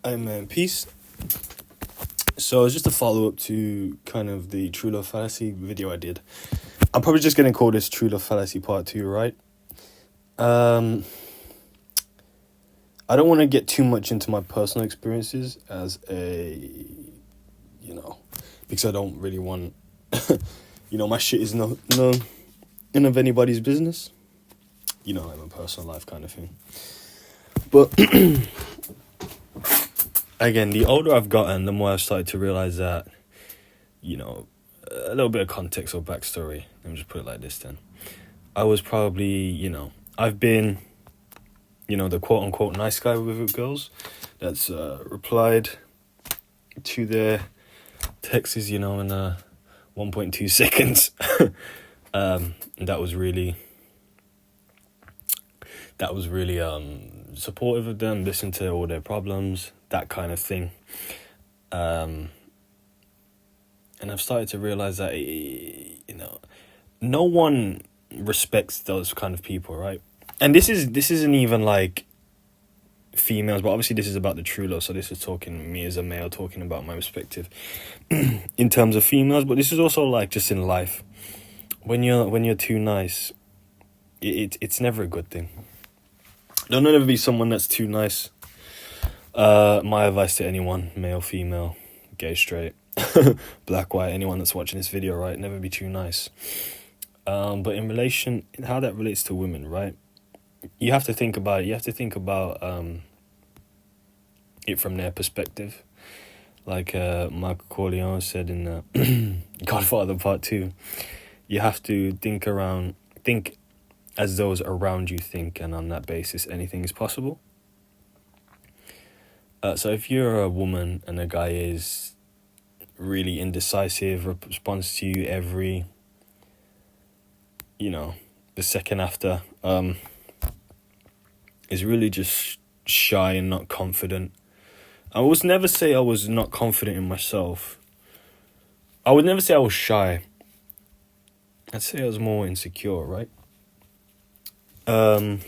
I'm in peace. So it's just a follow-up to kind of the True Love Fallacy video I did. I'm probably just going to call this True Love Fallacy Part 2, right? I don't want to get too much into my personal experiences as because I don't really want, my shit is none of anybody's business. Like my personal life kind of thing. But again, the older I've gotten, the more I've started to realize that, a little bit of context or backstory. Let me just put it like this then. I was probably, I've been, the quote-unquote nice guy with girls that's replied to their texts, in 1.2 seconds. That was really supportive of them, listened to all their problems, that kind of thing. And I've started to realize that, no one respects those kind of people, right? And this isn't even like females, but obviously this is about the true love. So this is talking me as a male, talking about my perspective in terms of females. But this is also like just in life. When you're too nice, it's never a good thing. Don't ever be someone that's too nice. My advice to anyone, male, female, gay, straight, black, white, anyone that's watching this video, right? Never be too nice. But in relation, how that relates to women, right? You have to think about it. You have to think about it from their perspective. Like Michael Corleone said in Godfather Part 2, you have to think as those around you think, and on that basis, anything is possible. So if you're a woman and a guy is really indecisive, responds to you every, the second after, is really just shy and not confident. I would never say I was not confident in myself. I would never say I was shy. I'd say I was more insecure, right? When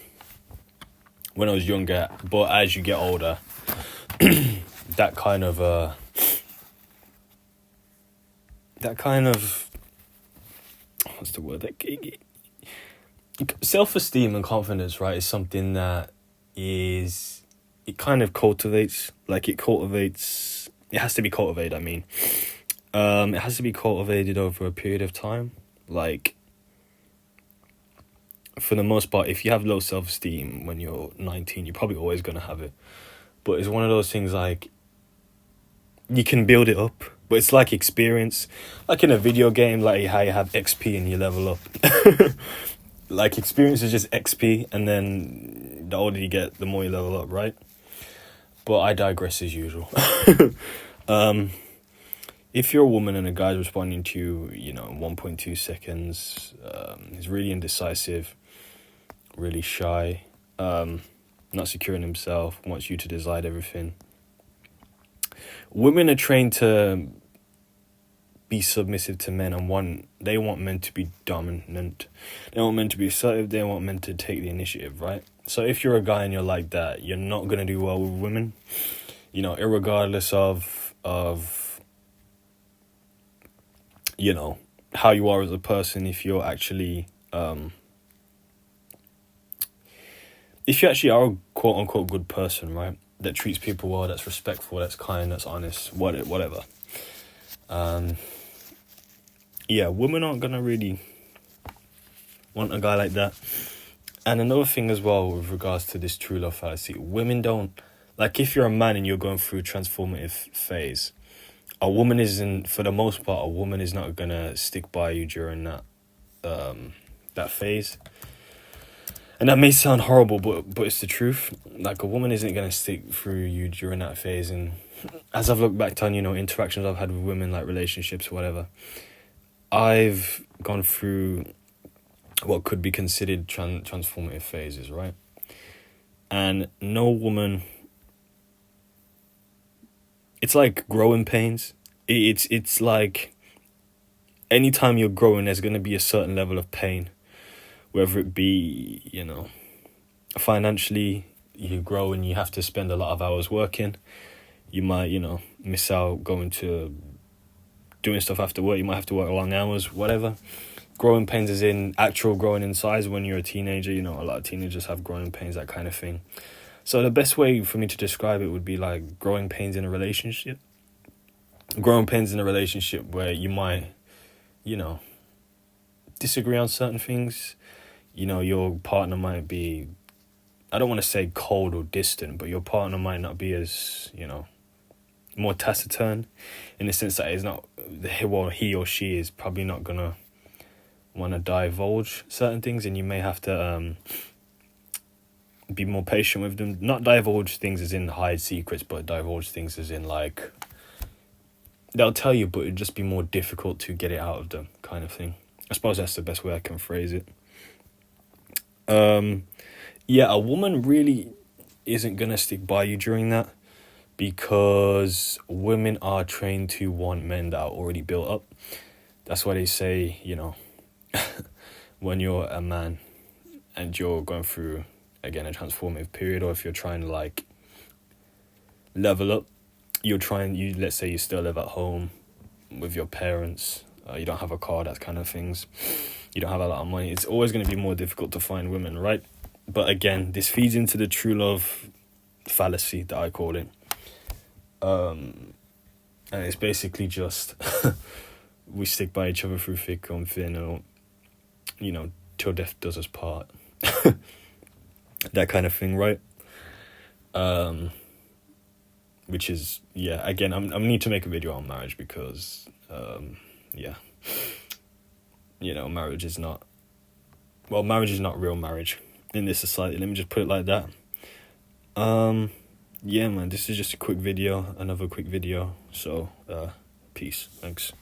I was younger, but as you get older, that kind of what's the word? Self-esteem and confidence, right, is something that it kind of cultivates. It has to be cultivated, it has to be cultivated over a period of time. Like, for the most part, if you have low self-esteem when you're 19, you're probably always going to have it. But it's one of those things, like, you can build it up, but it's like experience. Like in a video game, like how you have XP and you level up. Like, experience is just XP, and then the older you get, the more you level up, right? But I digress as usual. If you're a woman and a guy's responding to you, 1.2 seconds, he's really indecisive, really shy, not secure in himself, wants you to decide everything. Women are trained to be submissive to men, and they want men to be dominant. They want men to be assertive. They want men to take the initiative, right? So if you're a guy and you're like that, you're not going to do well with women, irregardless of how you are as a person. If you actually are a quote-unquote good person, right, that treats people well, that's respectful, that's kind, that's honest, whatever. Women aren't gonna really want a guy like that. And another thing as well with regards to this true love fallacy, women don't, like, if you're a man and you're going through a transformative phase, a woman isn't, for the most part, a woman is not gonna stick by you during that phase. And that may sound horrible, but it's the truth. Like, a woman isn't gonna stick through you during that phase. And as I've looked back on, interactions I've had with women, like relationships, whatever, I've gone through what could be considered transformative phases, right? And no woman, it's like growing pains. It's like anytime you're growing, there's going to be a certain level of pain, whether it be, financially, you grow and you have to spend a lot of hours working. You might, miss out going to doing stuff after work. You might have to work long hours, whatever. Growing pains is in actual growing in size when you're a teenager. A lot of teenagers have growing pains, that kind of thing. So the best way for me to describe it would be like growing pains in a relationship. Growing pains in a relationship where you might, disagree on certain things. Your partner might be, I don't want to say cold or distant, but your partner might not be as, more taciturn, in the sense that it's not, he or she is probably not going to want to divulge certain things, and you may have to be more patient with them. Not divulge things as in hide secrets, but divulge things as in like, they'll tell you, but it'd just be more difficult to get it out of them, kind of thing. I suppose that's the best way I can phrase it. A woman really isn't going to stick by you during that, because women are trained to want men that are already built up. That's why they say, when you're a man and you're going through, again, a transformative period, or if you're trying to like level up, let's say you still live at home with your parents, you don't have a car, that kind of things, you don't have a lot of money, it's always going to be more difficult to find women, right? But again, this feeds into the true love fallacy that I call it. And it's basically just we stick by each other through thick and thin, or till death does us part. That kind of thing, right? Which is, again, I need to make a video on marriage, because marriage is not real marriage in this society. Let me just put it like that. Man, this is just a quick video, another quick video. So, peace. Thanks.